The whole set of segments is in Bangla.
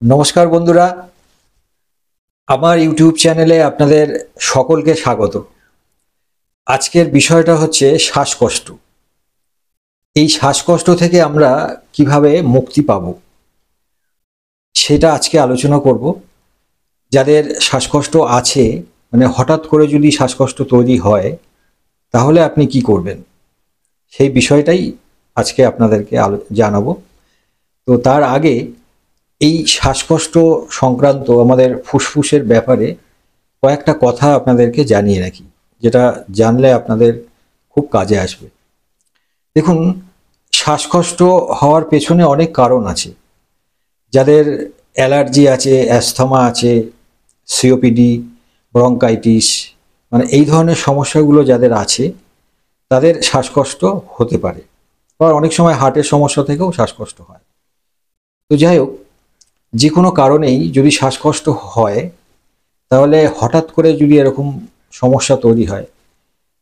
নমস্কার বন্ধুরা, আমার ইউটিউব চ্যানেলে আপনাদের সকলকে স্বাগত। আজকের বিষয়টা হচ্ছে শ্বাসকষ্ট। এই শ্বাসকষ্ট থেকে আমরা কিভাবে মুক্তি পাব সেটা আজকে আলোচনা করব। যাদের শ্বাসকষ্ট আছে, মানে হঠাৎ করে যদি শ্বাসকষ্ট তৈরি হয় তাহলে আপনি কি করবেন সেই বিষয়টাই আজকে আপনাদেরকে জানাবো। তো তার আগে এই শ্বাসকষ্ট সংক্রান্ত আমাদের ফুসফুসের ব্যাপারে কয়েকটা কথা আপনাদেরকে জানিয়ে রাখি, যেটা জানলে আপনাদের খুব কাজে আসবে। দেখুন, শ্বাসকষ্ট হওয়ার পেছনে অনেক কারণ আছে। যাদের অ্যালার্জি আছে, অ্যাস্থমা আছে, সিওপিডি, ব্রঙ্কাইটিস, মানে এই ধরনের সমস্যাগুলো যাদের আছে তাদের শ্বাসকষ্ট হতে পারে। আবার অনেক সময় হার্টের সমস্যা থেকেও শ্বাসকষ্ট হয়। তো যাই হোক, যে কোনো কারণেই যদি শ্বাসকষ্ট হয় তাহলে হঠাৎ করে যদি এরকম সমস্যা তৈরি হয়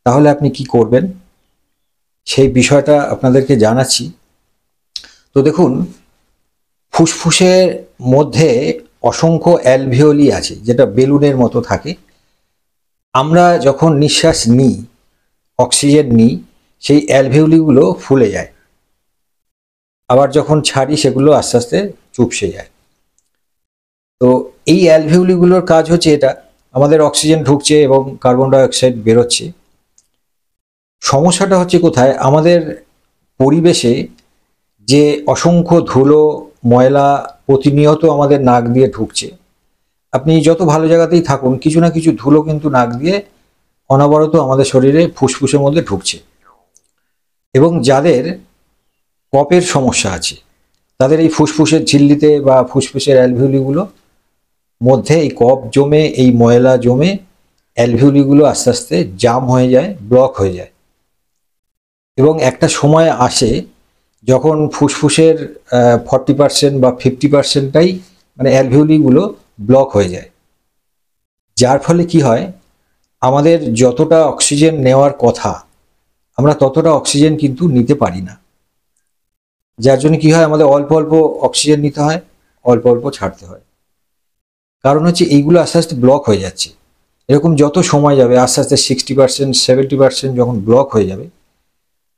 তাহলে আপনি কি করবেন সেই বিষয়টা আপনাদেরকে জানাচ্ছি। তো দেখুন, ফুসফুসের মধ্যে অসংখ্য অ্যালভিওলি আছে, যেটা বেলুনের মতো থাকে। আমরা যখন নিঃশ্বাস নিই, অক্সিজেন নিই, সেই অ্যালভিওলিগুলো ফুলে যায়, আবার যখন ছাড়ি সেগুলো আস্তে আস্তে চুপসে যায়। তো এই অ্যালভিওলিগুলোর কাজ হচ্ছে এটা, আমাদের অক্সিজেন ঢুকছে এবং কার্বন ডাই অক্সাইড বেরোচ্ছে। সমস্যাটা হচ্ছে কোথায়, আমাদের পরিবেশে যে অসংখ্য ধুলো ময়লা প্রতিনিয়ত আমাদের নাক দিয়ে ঢুকছে। আপনি যত ভালো জায়গাতেই থাকুন, কিছু না কিছু ধুলো কিন্তু নাক দিয়ে অনবরত আমাদের শরীরে ফুসফুসের মধ্যে ঢুকছে। এবং যাদের কফের সমস্যা আছে তাদের এই ফুসফুসের ঝিল্লিতে বা ফুসফুসের অ্যালভিওলিগুলো মধ্যে এই কফ জমে, এই ময়লা জমে অ্যালভিওলিগুলো আস্তে আস্তে জাম হয়ে যায়, ব্লক হয়ে যায়। এবং একটা সময় আসে যখন ফুসফুসের 40% বা 50%টাই মানে অ্যালভিওলিগুলো ব্লক হয়ে যায়। যার ফলে কি হয়, আমাদের যতটা অক্সিজেন নেওয়ার কথা আমরা ততটা অক্সিজেন কিন্তু নিতে পারি না। যার জন্য কি হয়, আমাদের অল্প অল্প অক্সিজেন নিতে হয়, অল্প অল্প ছাড়তে হয়। কারণ হচ্ছে এইগুলো আস্তে আস্তে ব্লক হয়ে যাচ্ছে। এরকম যত সময় যাবে আস্তে আস্তে 60%, 70% যখন ব্লক হয়ে যাবে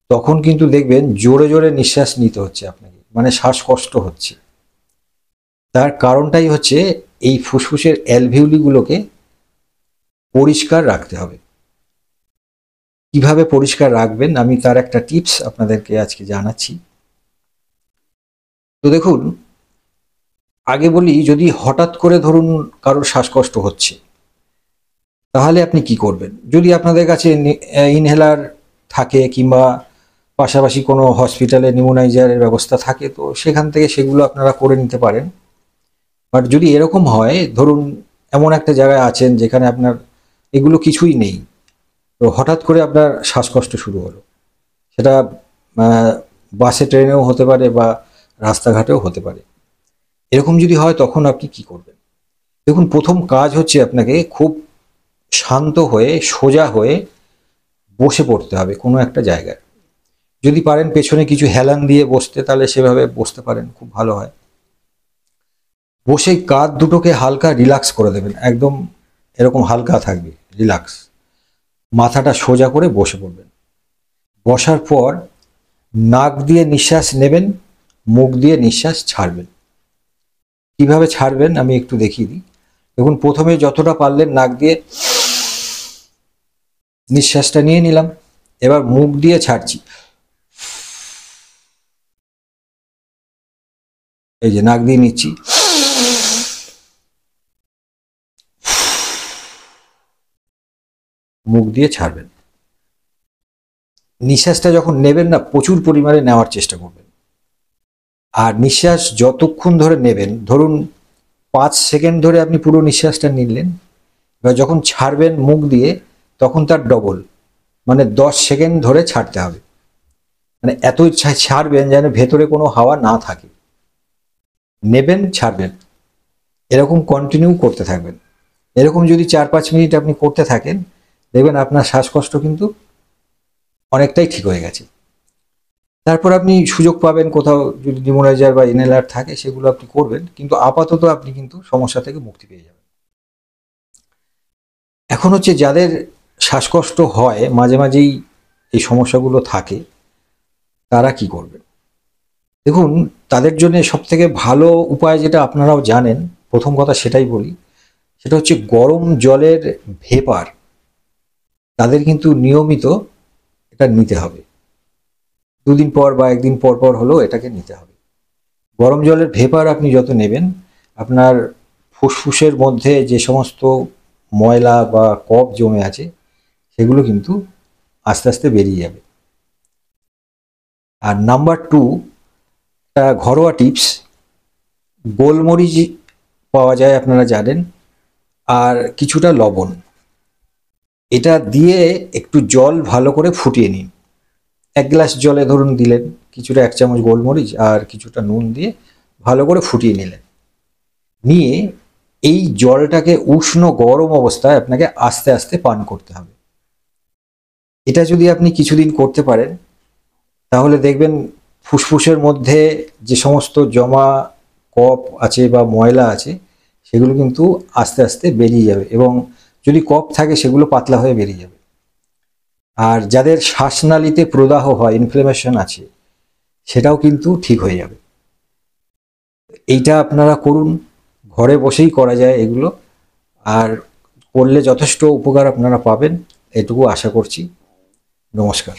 তখন কিন্তু দেখবেন জোরে জোরে নিঃশ্বাস নিতে হচ্ছে আপনাকে, মানে শ্বাসকষ্ট হচ্ছে। তার কারণটাই হচ্ছে এই ফুসফুসের অ্যালভিওলিগুলোকে পরিষ্কার রাখতে হবে। কিভাবে পরিষ্কার রাখবেন আমি তার একটা টিপস আপনাদেরকে আজকে জানাচ্ছি। তো দেখুন, আগে বলি, যদি হঠাৎ করে ধরুন কারোর শ্বাসকষ্ট হচ্ছে তাহলে আপনি কি করবেন। যদি আপনাদের কাছে ইনহেলার থাকে কিংবা পাশাপাশি কোনো হসপিটালে নিউমোনাইজারের ব্যবস্থা থাকে তো সেখান থেকে সেগুলো আপনারা করে নিতে পারেন। বাট যদি এরকম হয়, ধরুন এমন একটা জায়গায় আছেন যেখানে আপনার এগুলো কিছুই নেই, তো হঠাৎ করে আপনার শ্বাসকষ্ট শুরু হলো, সেটা বাসে ট্রেনেও হতে পারে বা রাস্তাঘাটেও হতে পারে। এরকম যদি হয় তখন আপনি কি করবেন। দেখুন, প্রথম কাজ হচ্ছে আপনাকে খুব শান্ত হয়ে সোজা হয়ে বসে পড়তে হবে কোনো একটা জায়গায়। যদি পারেন পেছনে কিছু হেলান দিয়ে বসতে, তাহলে সেভাবে বসতে পারেন, খুব ভালো হয়। বসে কাঁধ দুটোকে হালকা রিল্যাক্স করে দেবেন, একদম এরকম হালকা থাকবে, রিল্যাক্স। মাথাটা সোজা করে বসে পড়বেন। বসার পর নাক দিয়ে নিঃশ্বাস নেবেন, মুখ দিয়ে নিঃশ্বাস ছাড়বেন। কিভাবে ছাড়বেন আমি একটু দেখিয়ে দিই। দেখুন, প্রথমে যতটা পারলেন নাক দিয়ে নিঃশ্বাসটা নিয়ে নিলাম, এবার মুখ দিয়ে ছাড়ছি। এই যে নাক দিয়ে নিচ্ছি, মুখ দিয়ে ছাড়বেন। নিঃশ্বাসটা যখন নেবেন না, প্রচুর পরিমাণে নেওয়ার চেষ্টা করবেন। আর নিঃশ্বাস যতক্ষণ ধরে নেবেন, ধরুন 5 সেকেন্ড ধরে আপনি পুরো নিঃশ্বাসটা নিলেন, এবার যখন ছাড়বেন মুখ দিয়ে তখন তার ডবল, মানে 10 সেকেন্ড ধরে ছাড়তে হবে। মানে এত ছাড়বেন যেন ভেতরে কোনো হাওয়া না থাকে। নেবেন, ছাড়বেন, এরকম কন্টিনিউ করতে থাকবেন। এরকম যদি 4-5 মিনিট আপনি করতে থাকেন, দেখবেন আপনার শ্বাসকষ্ট কিন্তু অনেকটাই ঠিক হয়ে গেছে। তারপর আপনি সুযোগ পাবেন কোথাও যদি নিউমোনাইজার বা ইনহেলার থাকে সেগুলো আপনি করবেন, কিন্তু আপাতত আপনি কিন্তু সমস্যা থেকে মুক্তি পেয়ে যাবেন। এখন হচ্ছে যাদের শ্বাসকষ্ট হয়, মাঝে মাঝেই এই সমস্যাগুলো থাকে, তারা কি করবেন? দেখুন, তাদের জন্য সব থেকে ভালো উপায় যেটা আপনারাও জানেন, প্রথম কথা সেটাই বলি, সেটা হচ্ছে গরম জলের ভেপার তাদের কিন্তু নিয়মিত এটা নিতে হবে। 2 দিন পর বা 1 দিন পর পর হলেও এটাকে নিতে হবে। গরম জলের ভেপার আপনি যত নেবেন, আপনার ফুসফুসের মধ্যে যে সমস্ত ময়লা বা কফ জমে আছে সেগুলো কিন্তু আস্তে আস্তে বেরিয়ে যাবে। আর নাম্বার 2, একটা ঘরোয়া টিপস, গোলমরিচ পাওয়া যায় আপনারা জানেন, আর কিছুটা লবণ, এটা দিয়ে একটু জল ভালো করে ফুটিয়ে নিন। 1 গ্লাস জলে ধরুন দিলেন কিছুটা 1 চামচ গোলমরিচ আর কিছুটা নুন দিয়ে ভালো করে ফুটিয়ে নিলেন। নিয়ে এই জলটাকে উষ্ণ গরম অবস্থায় আপনাকে আস্তে আস্তে পান করতে হবে। এটা যদি আপনি কিছুদিন করতে পারেন, তাহলে দেখবেন ফুসফুসের মধ্যে যে সমস্ত জমা কফ আছে বা ময়লা আছে সেগুলো কিন্তু আস্তে আস্তে বেরিয়ে যাবে, এবং যদি কফ থাকে সেগুলো পাতলা হয়ে বেরিয়ে যাবে। আর যাদের শ্বাসনালীতে প্রদাহ হয়, ইনফ্লেমেশন আছে, সেটাও কিন্তু ঠিক হয়ে যাবে। এইটা আপনারা করুন, ঘরে বসেই করা যায় এগুলো, আর করলে যথেষ্ট উপকার আপনারা পাবেন, এটুকু আশা করছি। নমস্কার।